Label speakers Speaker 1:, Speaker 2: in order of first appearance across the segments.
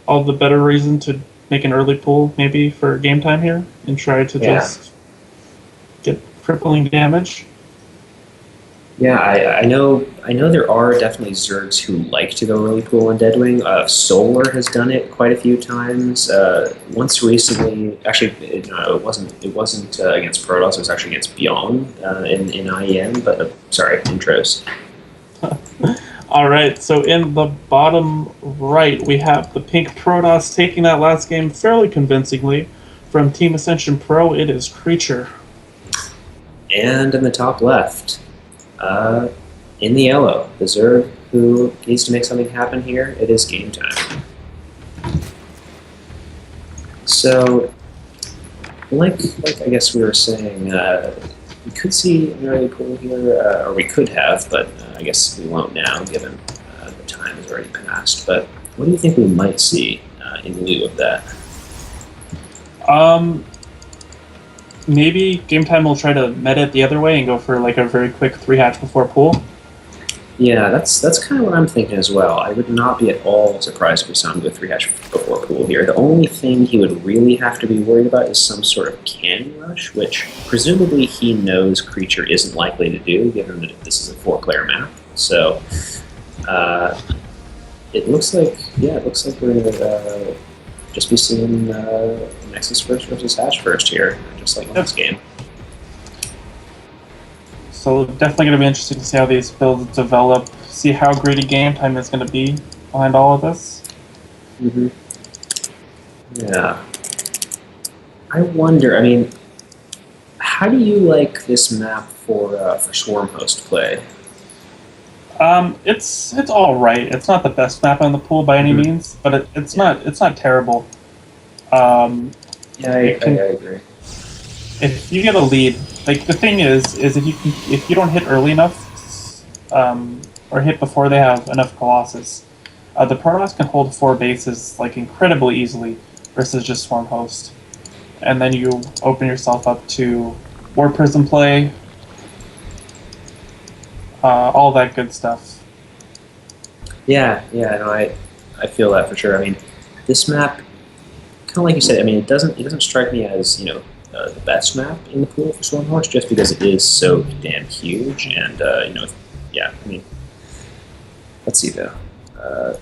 Speaker 1: all the better reason to make an early pull maybe for game time here and try to
Speaker 2: Yeah.
Speaker 1: just get crippling damage.
Speaker 2: Yeah, I know there are definitely Zergs who like to go early pool on Deadwing. Solar has done it quite a few times. Once recently, actually, it wasn't against Protoss. It was actually against Beyond in IEM. But sorry, intros.
Speaker 1: All right, so in the bottom right, we have the pink Protoss taking that last game fairly convincingly. From Team Ascension Pro, it is Creature.
Speaker 2: And in the top left, in the yellow, the Zerg who needs to make something happen here. It is game time. So, like I guess we were saying, we could see an early pool here, or we could have, but I guess we won't now, given the time has already passed. But what do you think we might see in lieu of that?
Speaker 1: Maybe game time will try to meta it the other way and go for like a very quick 3-hatch before pool.
Speaker 2: Yeah, that's kind of what I'm thinking as well. I would not be at all surprised if we saw him go 3-hatch before pool here. The only thing he would really have to be worried about is some sort of cannon rush, which presumably he knows Creature isn't likely to do, given that this is a 4-player map. So it looks like we're gonna just be seeing Nexus first versus Hatch first here, just like last game.
Speaker 1: So definitely going to be interesting to see how these builds develop, see how greedy game time is going to be behind all of this.
Speaker 2: Mm-hmm. Yeah. I wonder, I mean, how do you like this map for Swarm Host play?
Speaker 1: It's all right. It's not the best map on the pool by any means, but it's not terrible.
Speaker 2: Yeah, I agree.
Speaker 1: If you get a lead, like the thing is if you don't hit early enough, or hit before they have enough Colossus, the Protoss can hold 4 bases like incredibly easily versus just Swarm Host, and then you open yourself up to War Prism play, all that good stuff.
Speaker 2: Yeah, no, I feel that for sure. I mean, this map, kind of like you said, I mean, it doesn't strike me as, you know, the best map in the pool for Swarm Horse, just because it is so damn huge, and you know, yeah. I mean, let's see though.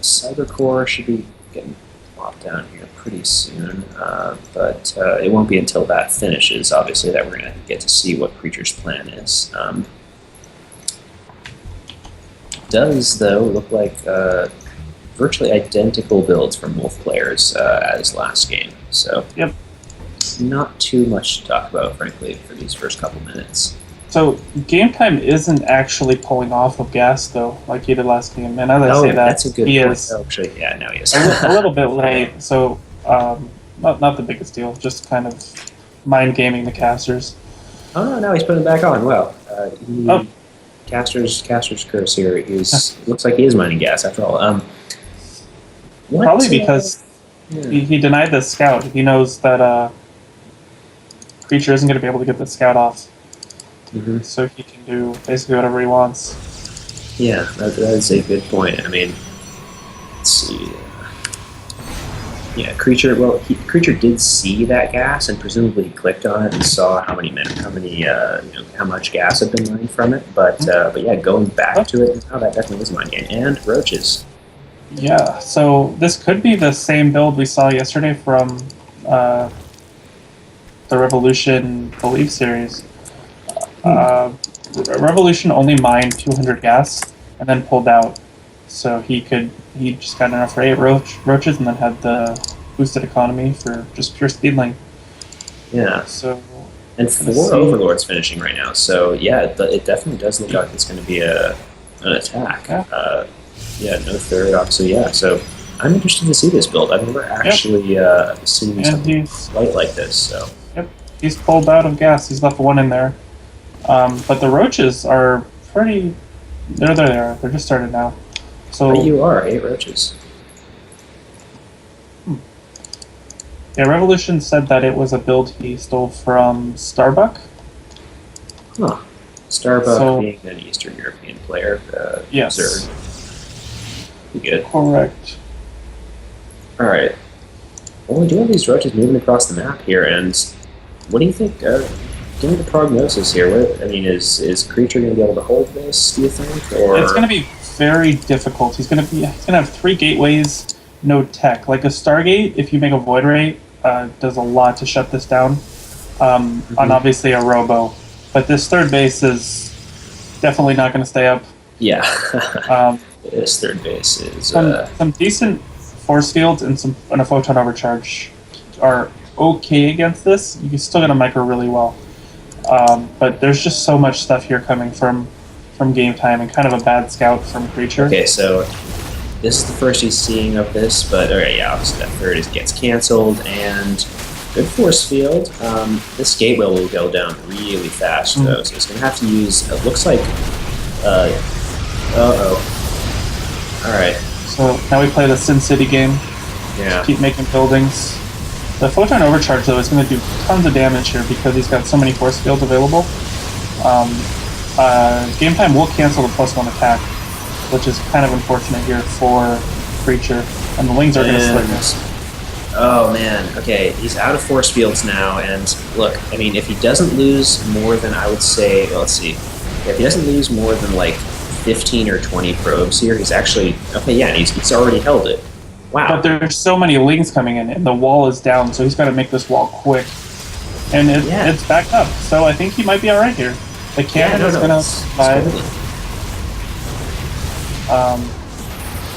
Speaker 2: Cyber Core should be getting plopped down here pretty soon, but it won't be until that finishes, obviously, that we're going to get to see what Creature's plan is. Does though look like virtually identical builds from both players as last game, so
Speaker 1: Yep.
Speaker 2: not too much to talk about, frankly, for these first couple minutes.
Speaker 1: So game time isn't actually pulling off of gas though, like he did last game. And as I say that,
Speaker 2: that's a good
Speaker 1: he
Speaker 2: point.
Speaker 1: is
Speaker 2: Actually, yeah, no, he is
Speaker 1: a little bit late. So not the biggest deal. Just kind of mind gaming the casters.
Speaker 2: Oh no, he's putting it back on. Well, Caster's curse here is looks like he is mining gas after all.
Speaker 1: Probably because he denied the scout. He knows that Creature isn't going to be able to get the scout off.
Speaker 2: Mm-hmm.
Speaker 1: So he can do basically whatever he wants.
Speaker 2: Yeah, that is a good point. I mean, let's see. Yeah, Creature. Well, Creature did see that gas, and presumably he clicked on it and saw how much gas had been mined from it. But yeah, going back to it now, that definitely is mine gain and roaches.
Speaker 1: Yeah, so this could be the same build we saw yesterday from the Revolution Believe series. Revolution only mined 200 gas and then pulled out, so he just got enough for 8 roaches and then had the boosted economy for just pure speed lane.
Speaker 2: Yeah.
Speaker 1: So
Speaker 2: and 4 Overlords finishing right now, so yeah, it definitely does look like it's going to be an attack. Yeah, no third, obviously, yeah. So I'm interested to see this build. I've never actually seen something quite like this. So
Speaker 1: yep, he's pulled out of gas. He's left 1 in there. But the roaches are pretty. They're there. They're just started now. So
Speaker 2: you are 8 roaches.
Speaker 1: Yeah, Revolution said that it was a build he stole from Starbuck.
Speaker 2: Huh. Starbuck being an Eastern European player.
Speaker 1: Yes.
Speaker 2: Zerg. Good.
Speaker 1: Correct.
Speaker 2: All right. Well, we do have these roaches moving across the map here, and what do you think? Give me the prognosis here. What, I mean, is Creature going to be able to hold this? Do you think? Or
Speaker 1: it's going to be very difficult. He's going to have 3 gateways, no tech. Like a Stargate, if you make a Void Ray, does a lot to shut this down. On obviously a Robo, but this third base is definitely not going to stay up.
Speaker 2: Yeah. This third base is
Speaker 1: some decent force fields and a photon overcharge are okay against this. You can still get a micro really well, but there's just so much stuff here coming from game time and kind of a bad scout from Creature.
Speaker 2: Okay, so this is the first he's seeing of this, but alright, yeah, obviously that third gets canceled, and good force field. This gateway will go down really fast though, so it's going to have to use. It looks like. Alright.
Speaker 1: So now we play the Sin City game.
Speaker 2: Yeah.
Speaker 1: Keep making buildings. The Photon Overcharge, though, is going to do tons of damage here because he's got so many force fields available. Game time will cancel the +1 attack, which is kind of unfortunate here for Creature. And the Wings are going to slip this.
Speaker 2: Oh man, okay, he's out of force fields now, and look, I mean, if he doesn't lose more than, I would say, well, let's see, if he doesn't lose more than like 15 or 20 probes here, he's actually, okay, yeah, and he's already held it. Wow.
Speaker 1: But there's so many Wings coming in, and the wall is down, so he's got to make this wall quick. And it's back up, so I think he might be alright here. The cannon is going to survive.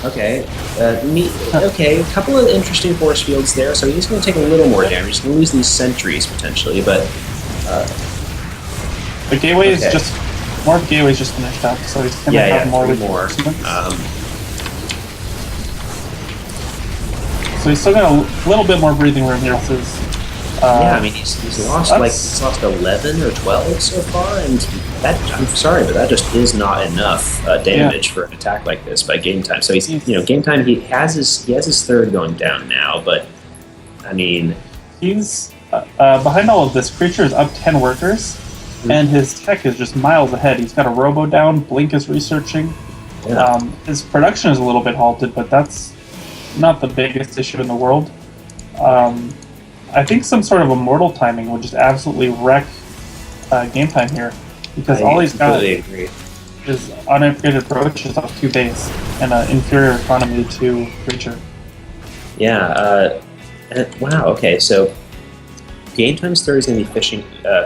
Speaker 2: Okay, okay, a couple of interesting force fields there, so he's going to take a little more damage. He's going to lose these sentries, potentially, but...
Speaker 1: the gateway is just... More gateways just finished up, so he's going to have more. So he's still got a little bit more breathing room here.
Speaker 2: Yeah, I mean, he's lost, he's lost 11 or 12 so far, and that, I'm sorry, but that just is not enough damage for an attack like this by game time. So he's, game time, he has his third going down now, but, I mean...
Speaker 1: He's, behind all of this, Creature is up 10 workers, and his tech is just miles ahead. He's got a Robo down, Blink is researching.
Speaker 2: Yeah.
Speaker 1: His production is a little bit halted, but that's not the biggest issue in the world. I think some sort of immortal timing would just absolutely wreck game time here, because all he's got is unupgraded approaches off 2 base and an inferior economy to Creature.
Speaker 2: Yeah, wow, okay, so game time's third is going to be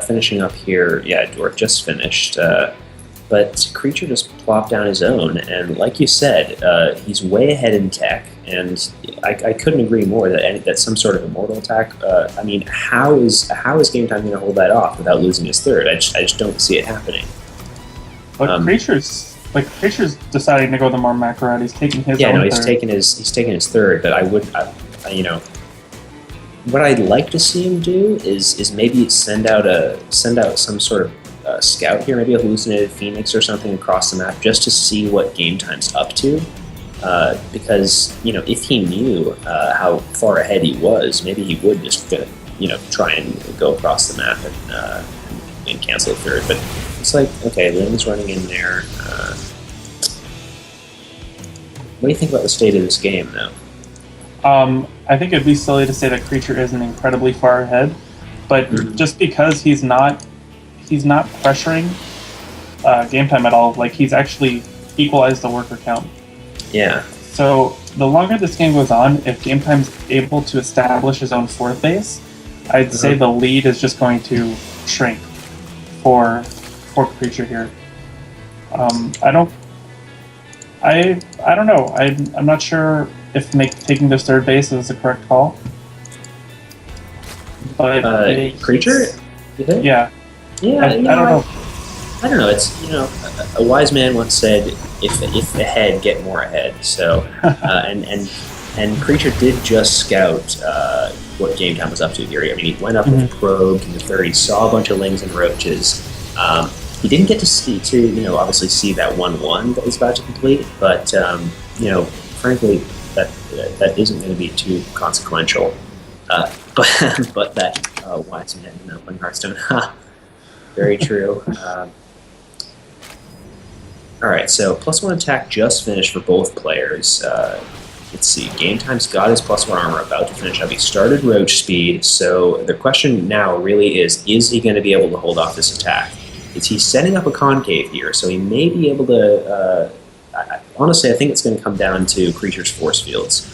Speaker 2: finishing up here, or just finished, but Creature just plopped down his own, and like you said, he's way ahead in tech, and I couldn't agree more that some sort of immortal attack, I mean, how is game time going to hold that off without losing his third? I just don't see it happening.
Speaker 1: But Creature's deciding to go the more macro route. He's taking his own
Speaker 2: he's taking his third, but I what I'd like to see him do is maybe send out some sort of scout here, maybe a hallucinated Phoenix or something across the map, just to see what game time's up to. Because if he knew how far ahead he was, maybe he would just try and go across the map and cancel the third. But it's like, okay, Lynn's running in there. What do you think about the state of this game, though?
Speaker 1: I think it'd be silly to say that Creature isn't incredibly far ahead, but just because he's not pressuring game time at all, like he's actually equalized the worker count.
Speaker 2: Yeah.
Speaker 1: So the longer this game goes on, if game time's able to establish his own 4th base, I'd say the lead is just going to shrink for Creature here. I don't know. I'm not sure if taking this third base is the correct call. But
Speaker 2: Creature? You think?
Speaker 1: Yeah.
Speaker 2: Yeah.
Speaker 1: I don't know.
Speaker 2: I don't know. It's a wise man once said, "If ahead, get more ahead." So, and Creature did just scout what game time was up to here. I mean, he went up with probes in the third. He saw a bunch of Lings and Roaches. He didn't get to obviously see that 1/1 that he's about to complete, but frankly, that isn't going to be too consequential. But that wise man playing Hearthstone. Very true. All right, so +1 attack just finished for both players. let's see. Game Time's got his +1 armor about to finish up. He started Roach speed, so the question now really is he going to be able to hold off this attack? He's setting up a concave here, so he may be able to... honestly, I think it's going to come down to creatures' force fields.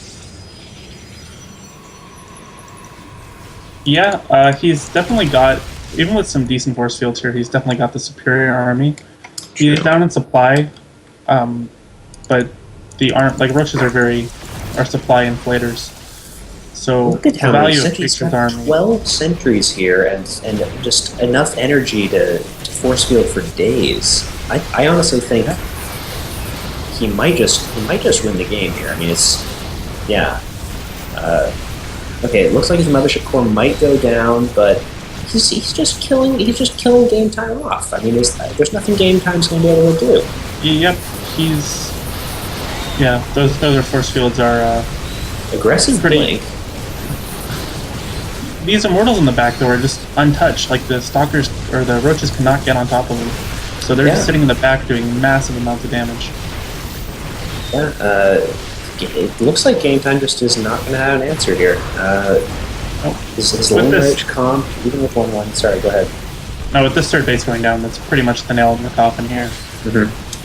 Speaker 1: Yeah, he's definitely got, even with some decent force fields here, he's definitely got the superior army. He's down in supply, but the roaches are supply inflators. So
Speaker 2: look at
Speaker 1: the
Speaker 2: how many
Speaker 1: value of
Speaker 2: sentries.
Speaker 1: creatures' army.
Speaker 2: 12 sentries here, and just enough energy to force field for days. I honestly think he might just win the game here. I mean, it's okay. It looks like his mothership core might go down, but he's just killing Game Time off. I mean, there's nothing Game Time's going to be able to do.
Speaker 1: Yep, those are force fields are
Speaker 2: aggressive
Speaker 1: pretty.
Speaker 2: blink.
Speaker 1: These immortals in the back though are just untouched. Like the stalkers or the roaches cannot get on top of them, so they're just sitting in the back doing massive amounts of damage.
Speaker 2: Yeah, it looks like Game Time just is not going to have an answer here. His lone roach comp, even with 1/1. Sorry, go ahead.
Speaker 1: No, with this third base going down, that's pretty much the nail in the coffin here.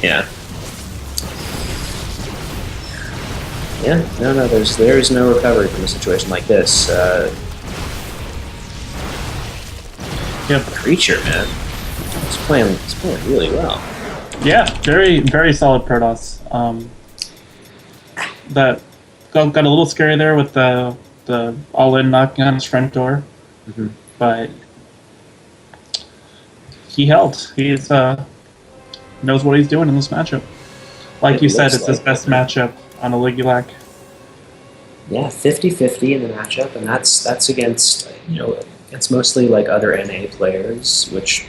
Speaker 2: Yeah. Yeah, no, there's no recovery from a situation like this. Creature, man. He's playing really well.
Speaker 1: Yeah, very, very solid Protoss. That got a little scary there with the all-in knocking on his front door, but he held. He's knows what he's doing in this matchup. Like you said, it's his best matchup on a Ligulac.
Speaker 2: Yeah, 50-50 in the matchup, and that's against it's mostly like other NA players, which